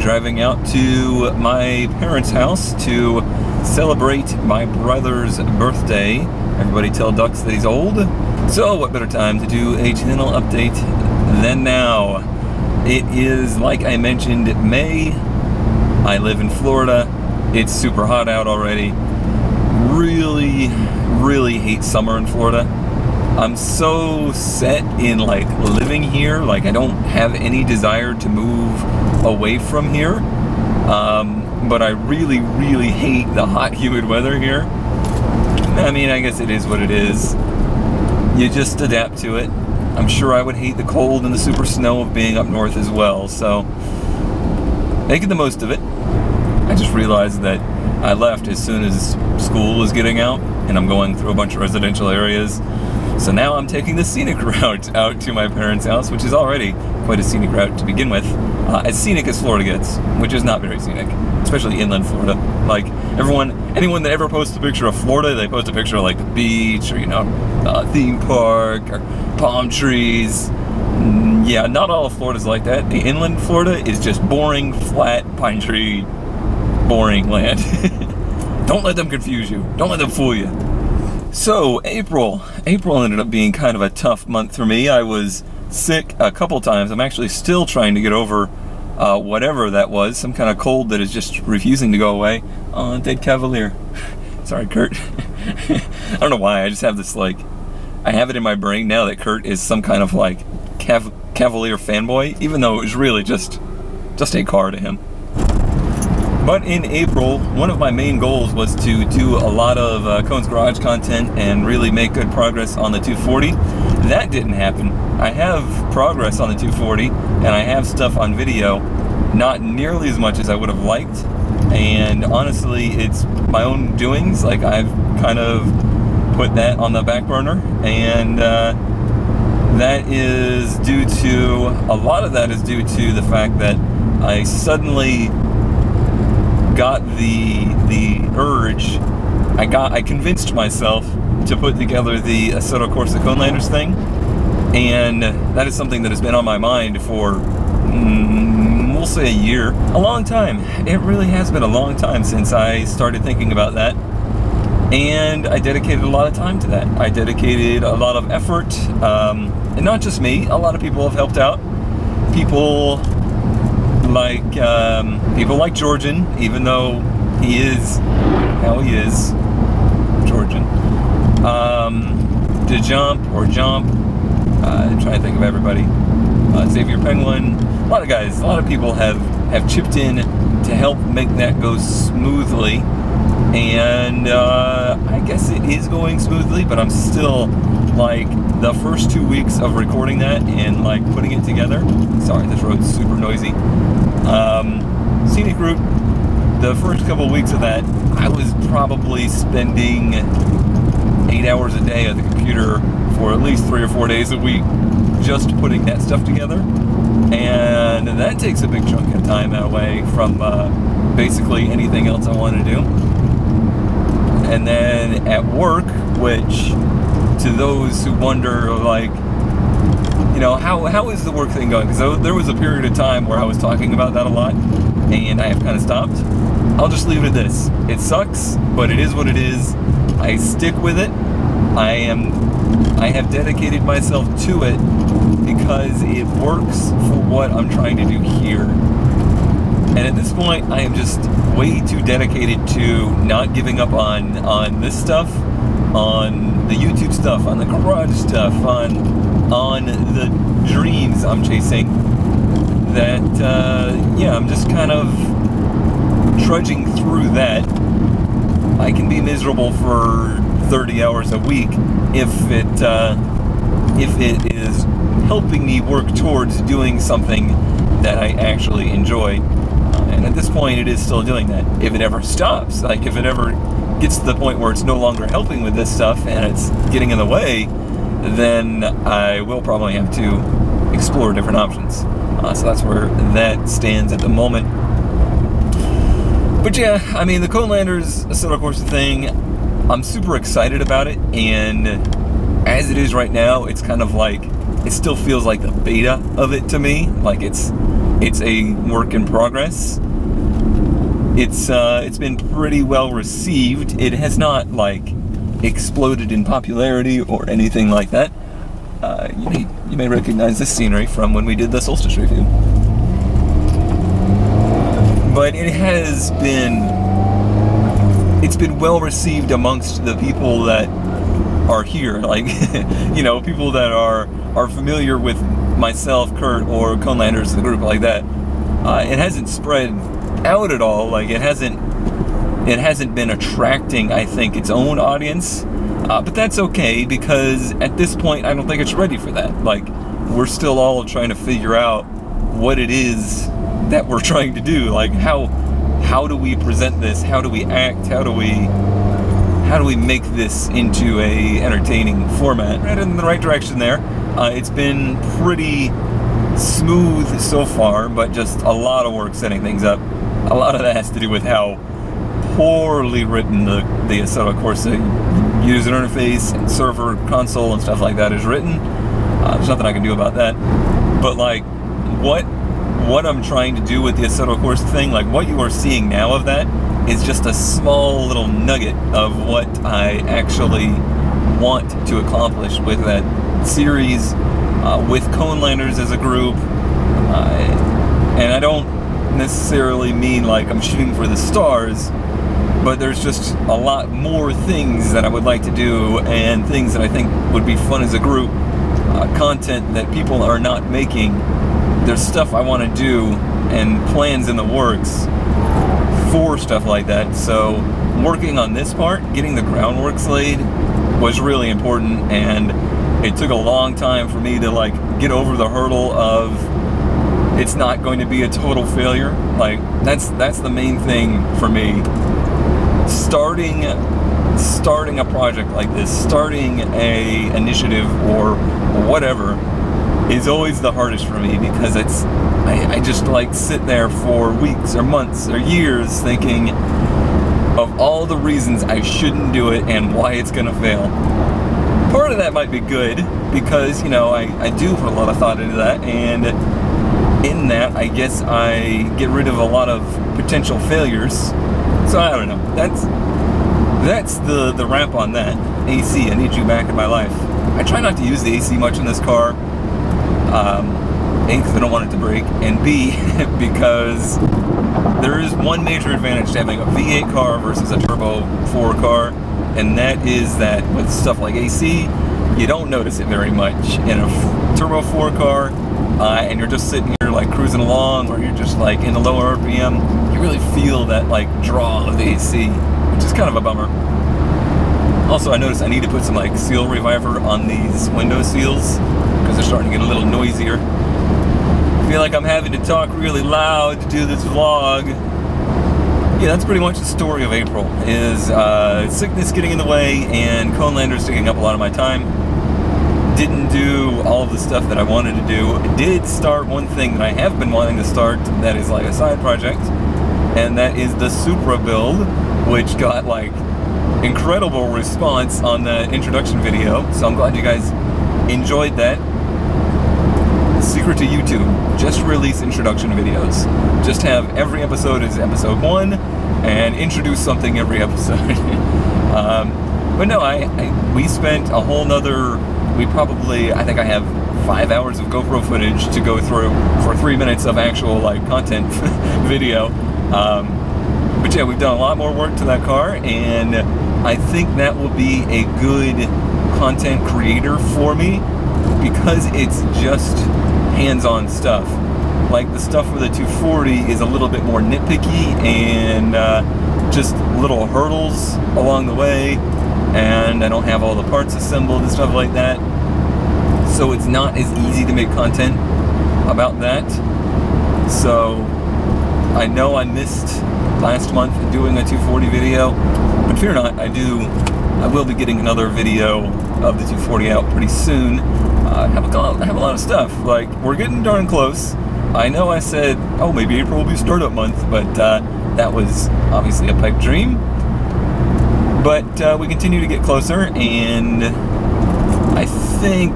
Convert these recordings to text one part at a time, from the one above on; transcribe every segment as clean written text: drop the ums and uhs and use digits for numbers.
driving out to my parents' house to celebrate my brother's birthday. Everybody tell Dux that he's old. So what better time to do a channel update than now? It is, like I mentioned, May. I live in Florida. It's super hot out already. Really hate summer in Florida. I'm so set in like living here, like I don't have any desire to move away from here. But I really hate the hot, humid weather here. I mean, I guess it is what it is. You just adapt to it. I'm sure I would hate the cold and the super snow of being up north as well, so making the most of it. I just realized that I left as soon as school was getting out, and I'm going through a bunch of residential areas. So now I'm taking the scenic route out to my parents' house, which is already quite a scenic route to begin with. As scenic as Florida gets, which is not very scenic, especially inland Florida. Like anyone that ever posts a picture of Florida, they post a picture of like the beach or, theme park or palm trees. Yeah, not all of Florida's like that. The inland Florida is just boring, flat, pine tree, boring land. Don't let them confuse you. Don't let them fool you. So, April ended up being kind of a tough month for me. I was sick a couple times. I'm actually still trying to get over whatever that was. Some kind of cold that is just refusing to go away. Oh, dead Cavalier. Sorry, Kurt. I don't know why. I just have this, I have it in my brain now that Kurt is some kind of, Cavalier fanboy, even though it was really just a car to him. But in April, one of my main goals was to do a lot of Cone's Garage content and really make good progress on the 240. That didn't happen. I have progress on the 240, and I have stuff on video, not nearly as much as I would have liked. And honestly, it's my own doings. I've kind of put that on the back burner, and that is due to, a lot of that is due to the fact that I suddenly got the urge. I convinced myself to put together the Assetto Corsa Conelanders thing, and that is something that has been on my mind for we'll say a year, a long time. It really has been a long time since I started thinking about that, and I dedicated a lot of time to that. I dedicated a lot of effort, and not just me. A lot of people have helped out. People like Georgian, even though he is how he is, Georgian. To Jump, I'm trying to think of everybody. Xavier Penguin, a lot of guys, a lot of people have chipped in to help make that go smoothly, and I guess it is going smoothly, but I'm still the first 2 weeks of recording that and putting it together. Sorry, this road's super noisy. Scenic route, the first couple weeks of that, I was probably spending 8 hours a day at the computer for at least 3 or 4 days a week just putting that stuff together, and that takes a big chunk of time away from basically anything else I want to do. And then at work, which to those who wonder how is the work thing going, because there was a period of time where I was talking about that a lot, and I have kind of stopped. I'll just leave it at this. It sucks, but it is what it is. I stick with it. I have dedicated myself to it because it works for what I'm trying to do here. And at this point, I am just way too dedicated to not giving up on this stuff, on the YouTube stuff, on the garage stuff, on the dreams I'm chasing, that I'm just kind of trudging through that. I can be miserable for 30 hours a week if it is helping me work towards doing something that I actually enjoy. And at this point, it is still doing that. If it ever stops, if it ever gets to the point where it's no longer helping with this stuff and it's getting in the way, then I will probably have to explore different options. So that's where that stands at the moment. But yeah, I mean, the Conelanders Assetto Corsa thing, I'm super excited about it, and as it is right now, it's kind of it still feels like the beta of it to me. it's a work in progress. It's been pretty well received. It has not like exploded in popularity or anything like that. You may recognize this scenery from when we did the Solstice review. But it's been well received amongst the people that are here, like, people that are familiar with myself, Kurt, or Conelanders, the group like that. It hasn't spread out at all. Like, it hasn't been attracting, I think, its own audience. But that's okay, because at this point, I don't think it's ready for that. Like, we're still all trying to figure out what it is that we're trying to do. Like, how do we present this? How do we act? How do we make this into a entertaining format? Right in the right direction there. It's been pretty smooth so far, but just a lot of work setting things up. A lot of that has to do with how poorly written the Assetto Corsa user interface and server console and stuff like that is written. There's nothing I can do about that. But like, what I'm trying to do with the Assetto Corsa thing, like what you are seeing now of that, is just a small little nugget of what I actually want to accomplish with that series, with Conelanders as a group. And I don't necessarily mean like I'm shooting for the stars, but there's just a lot more things that I would like to do, and things that I think would be fun as a group, content that people are not making. There's stuff I want to do and plans in the works for stuff like that. So working on this part, getting the groundwork laid, was really important, and it took a long time for me to like get over the hurdle of it's not going to be a total failure. Like, that's the main thing for me. Starting a project like this, starting a initiative or whatever, is always the hardest for me, because I just like sit there for weeks or months or years thinking of all the reasons I shouldn't do it and why it's gonna fail. Part of that might be good, because I do put a lot of thought into that, and in that I guess I get rid of a lot of potential failures. So I don't know. That's the wrap on that. AC, I need you back in my life. I try not to use the AC much in this car. A, because I don't want it to break, and B, because there is one major advantage to having a V8 car versus a Turbo 4 car, and that is that with stuff like AC, you don't notice it very much. In a Turbo 4 car, and you're just sitting here like cruising along, or you're just like in the lower RPM, you really feel that like draw of the AC, which is kind of a bummer. Also, I noticed I need to put some like seal reviver on these window seals, because they're starting to get a little noisier. I feel like I'm having to talk really loud to do this vlog. Yeah, that's pretty much the story of April, is sickness getting in the way and Conelanders taking up a lot of my time. Didn't do all of the stuff that I wanted to do. I did start one thing that I have been wanting to start that is like a side project, and that is the Supra build, which got like incredible response on the introduction video, so I'm glad you guys enjoyed that. Secret to YouTube, just release introduction videos. Just have every episode is episode 1, and introduce something every episode. But no, we spent a whole nother, I think I have 5 hours of GoPro footage to go through for 3 minutes of actual like content video. But yeah, we've done a lot more work to that car, and I think that will be a good content creator for me, because it's just hands-on stuff. Like the stuff for the 240 is a little bit more nitpicky, and just little hurdles along the way, and I don't have all the parts assembled and stuff like that, so it's not as easy to make content about that. So I know I missed last month doing a 240 video, but fear not, I will be getting another video of the 240 out pretty soon. I have a lot of stuff. Like, we're getting darn close. I know I said, oh, maybe April will be startup month, but that was obviously a pipe dream. But we continue to get closer, and I think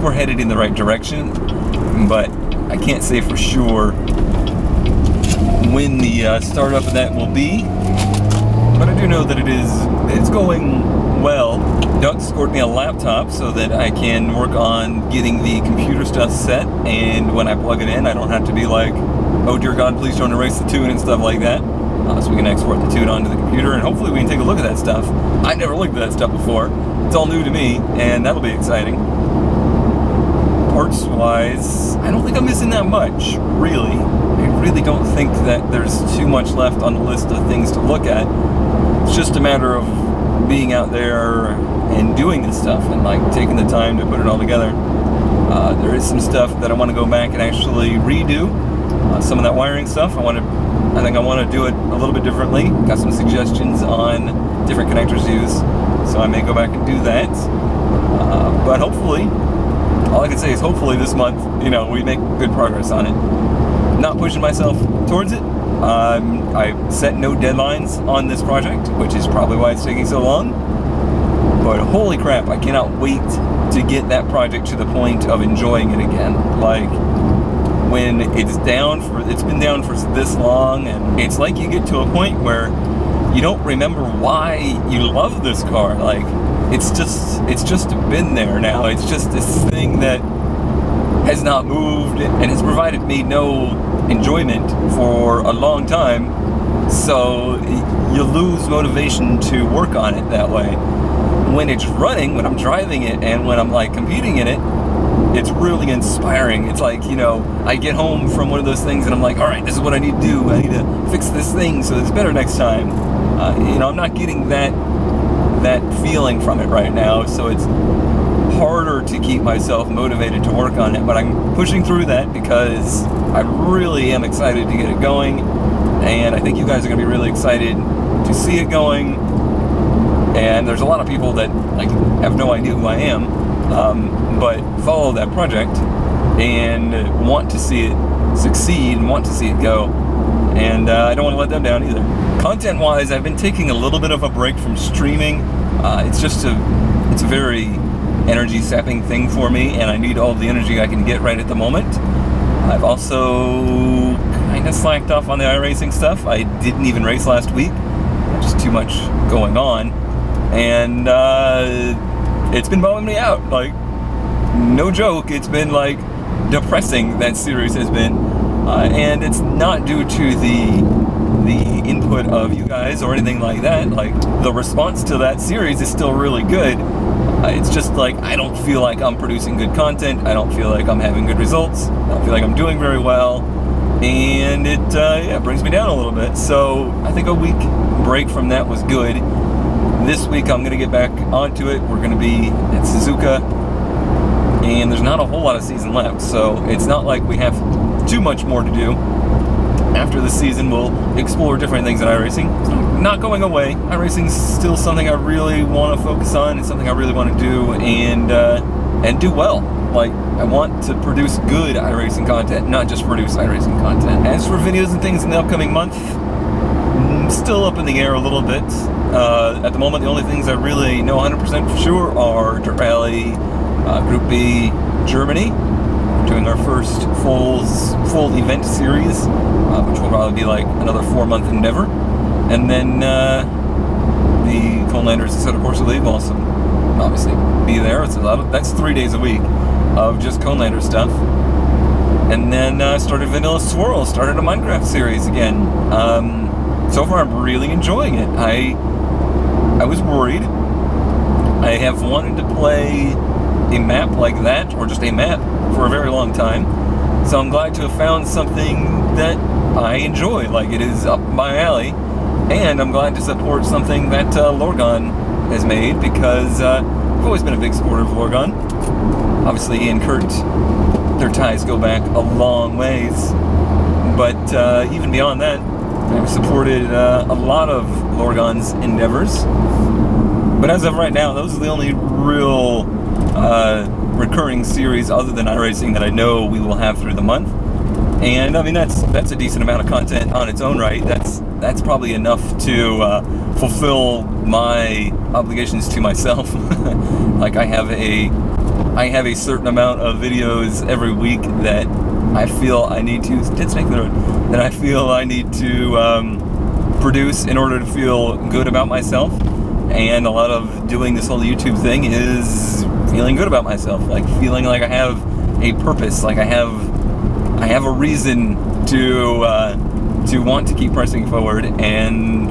we're headed in the right direction. But I can't say for sure when the startup of that will be, but I do know that it's going well. Doug scored me a laptop so that I can work on getting the computer stuff set, and when I plug it in, I don't have to be like, oh dear God, please don't erase the tune and stuff like that. So we can export the tune onto the computer, and hopefully we can take a look at that stuff. I never looked at that stuff before. It's all new to me, and that'll be exciting. Parts-wise, I don't think I'm missing that much, really. I really don't think that there's too much left on the list of things to look at. It's just a matter of being out there and doing this stuff and like taking the time to put it all together. There is some stuff that I want to go back and actually redo. Some of that wiring stuff, I think I want to do it a little bit differently. Got some suggestions on different connectors to use, so I may go back and do that. But hopefully, all I can say is hopefully this month, we make good progress on it. Not pushing myself towards it. I set no deadlines on this project, which is probably why it's taking so long. But holy crap, I cannot wait to get that project to the point of enjoying it again. Like, when it's been down for this long, and it's like you get to a point where you don't remember why you love this car. Like, it's just been there now. It's just this thing that has not moved and has provided me no enjoyment for a long time. So you lose motivation to work on it that way. When it's running, when I'm driving it, and when I'm like competing in it, it's really inspiring. It's like, I get home from one of those things and I'm like, all right, this is what I need to do. I need to fix this thing so it's better next time. I'm not getting that feeling from it right now, so it's harder to keep myself motivated to work on it, but I'm pushing through that because I really am excited to get it going, and I think you guys are going to be really excited to see it going. And there's a lot of people that have no idea who I am, but follow that project and want to see it succeed and want to see it go, and I don't want to let them down either. Content-wise, I've been taking a little bit of a break from streaming. It's a very energy-sapping thing for me, and I need all the energy I can get right at the moment. I've also kind of slacked off on the iRacing stuff. I didn't even race last week. Just too much going on, and it's been bumming me out. Like, no joke, it's been depressing, that series has been, and it's not due to the input of you guys or anything like that. The response to that series is still really good. It's just I don't feel like I'm producing good content. I don't feel like I'm having good results. I don't feel like I'm doing very well, and it brings me down a little bit. So I think a week break from that was good. This week I'm going to get back onto it. We're going to be at Suzuka, and there's not a whole lot of season left, so it's not like we have too much more to do. After the season, we'll explore different things in iRacing. It's not going away. iRacing is still something I really want to focus on. It's something I really want to do and do well. I want to produce good iRacing content, not just produce iRacing content. As for videos and things in the upcoming month, still up in the air a little bit. At the moment, the only things I really know 100% for sure are Dirt Rally, Group B, Germany. We're doing our first full event series, which will probably be another 4-month endeavor. And then the Conelanders Assetto Corsa League will also obviously be there. That's 3 days a week of just Conelander stuff. And then started Vanilla Swirl, started a Minecraft series again. So far I'm really enjoying it. I was worried. I have wanted to play a map like that, or just a map, for a very long time. So I'm glad to have found something that I enjoy. It is up my alley. And I'm glad to support something that Lorgon has made, because I've always been a big supporter of Lorgon. Obviously, he and Kurt, their ties go back a long ways. But even beyond that, I've supported a lot of Lorgon's endeavors. But as of right now, those are the only real recurring series other than iRacing that I know we will have through the month. And I mean, that's a decent amount of content on its own right. That's probably enough to fulfill my obligations to myself. I have a certain amount of videos every week that I feel I need to produce in order to feel good about myself. And a lot of doing this whole YouTube thing is feeling good about myself, like feeling like I have a purpose, like I have a reason to want to keep pressing forward. And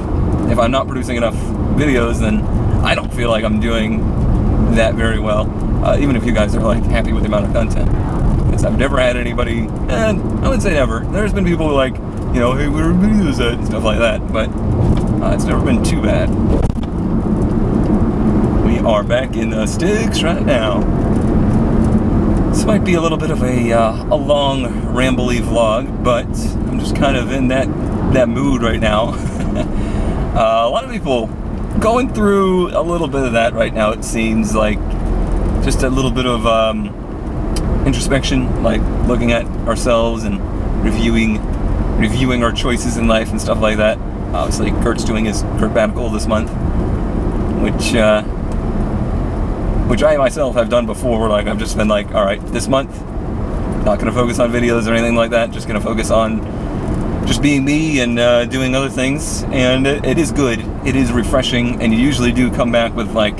if I'm not producing enough videos, then I don't feel like I'm doing that very well, even if you guys are like happy with the amount of content. Because I've never had anybody, and I wouldn't say never, there's been people who like, you know, hey, where are videos at, and stuff like that, but it's never been too bad. We are back in the sticks right now. This might be a little bit of a long, rambly vlog, but I'm just kind of in that mood right now. A lot of people going through a little bit of that right now, it seems like. Just a little bit of introspection, like looking at ourselves and reviewing our choices in life and stuff like that. Obviously, Kurt's doing his Kurt Batical this month, which I myself have done before. Like, I've just been like, all right, this month, not going to focus on videos or anything like that. Just going to focus on just being me and doing other things. And it is good. It is refreshing, and you usually do come back with like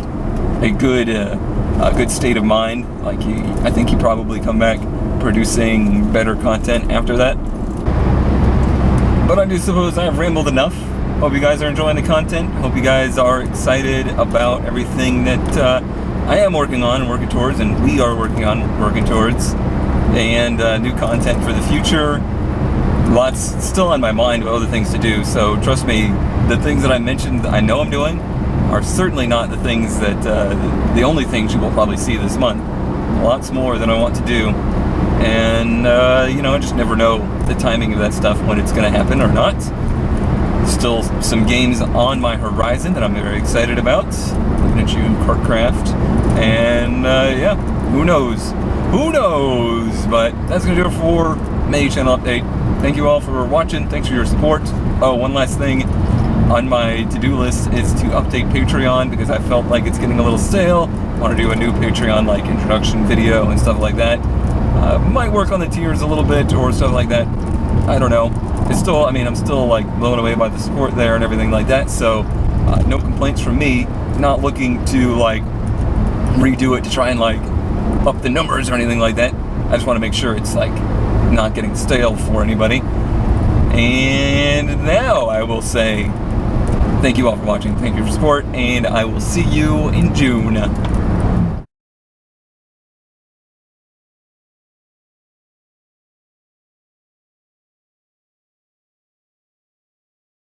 a good state of mind. Like, I think you probably come back producing better content after that. But I do suppose I've rambled enough. Hope you guys are enjoying the content. Hope you guys are excited about everything that I am working on and working towards, and we are working towards, and new content for the future. Lots still on my mind of other things to do, so trust me, the things that I mentioned I know I'm doing are certainly not the things that, the only things you will probably see this month. Lots more than I want to do. And, you know, I just never know the timing of that stuff, when it's going to happen or not. Still some games on my horizon that I'm very excited about. Looking at you, Kartcraft. And, yeah, who knows? Who knows? But that's going to do it for May channel update. Thank you all for watching. Thanks for your support. Oh, one last thing on my to-do list is to update Patreon, because I felt like it's getting a little stale. I want to do a new Patreon like introduction video and stuff like that. Might work on the tiers a little bit or stuff like that. I don't know. It's still, I mean, I'm still like blown away by the support there and everything like that. So no complaints from me. Not looking to like redo it to try and like up the numbers or anything like that. I just want to make sure it's like not getting stale for anybody. And now I will say thank you all for watching, thank you for support, and I will see you in June.